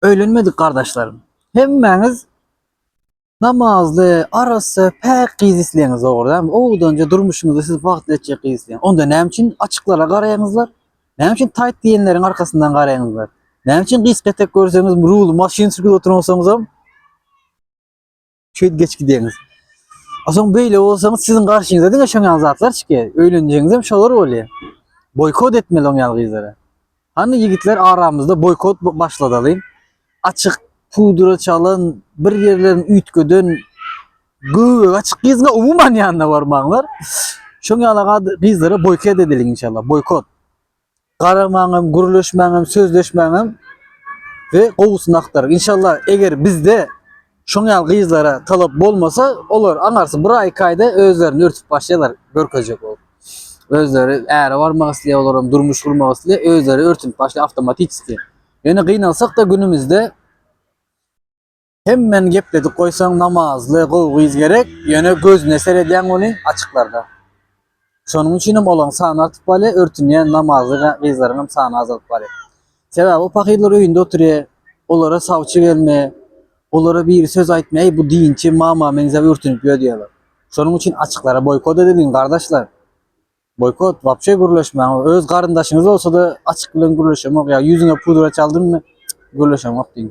Öğlenmedik kardeşlerim. Hemmeniz namazlı, arası pek kıyız isleyeniz orada. Oğudan önce durmuşsunuzda siz vakit edecek kıyız isleyen. Onda ne için açıklara karayanızlar? Ne için tight diyenlerin arkasından karayanızlar? Ne için kıyız petek görseniz, rule, maşin sürgüde oturmasanız am şöyle geç gideniz. Aslında böyle olsanız sizin karşınıza değil mi şoňan zatlar çıkıyor. Öğleneceğiniz hem şolar oluyor. Boykot etmeli on kıyızlara. Hani yigitler aramızda boykot başladı alayım. Açık pudra çalın, bir yerlerin ütködön gıı açık kızga umuman yanına varmağlar. Şoňa alaga kızlara boykot edilir inşallah. Boykot. Garamaňym, gürleşmäňim, sözleşmäňim ve gowusyny aktarıp. İnşallah eger bizde şoňa kızlara talap bolmasa olar aňarsy bir ay kaýda özlerini örtüp başlaýarlar görkezek bolup. Özleri äre barmak isleýär olaram durmuş kurmak isleýär, özleri örtüp başlaýar avtomatik. Yani kıynalsak da günümüzde hemen gepledik koysan namazlı, goýgiz gerek. Ýöne gözüne serediýän boluň açyklarda. Şonuň üçin olan sany artyp bale, örtünýän namazly gyzlaryň sany azalyp bale. Sebäbi o pakyrlar öýünde oturýar, olara savçy gelme, olara bir söz aýtmaý, bu dinçi mama menze örtünüp ýödýärler. Şonuň üçin açyklara boykot edilin kardeşler. Boykot, wapşe gürleşmäň. Öz garyndaşyňyz bolsa da açyk bilen gürleşemek, ýa ýüzüne pudra çaldyrmy, gürleşemek diýin.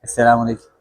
Assalamu aleykum.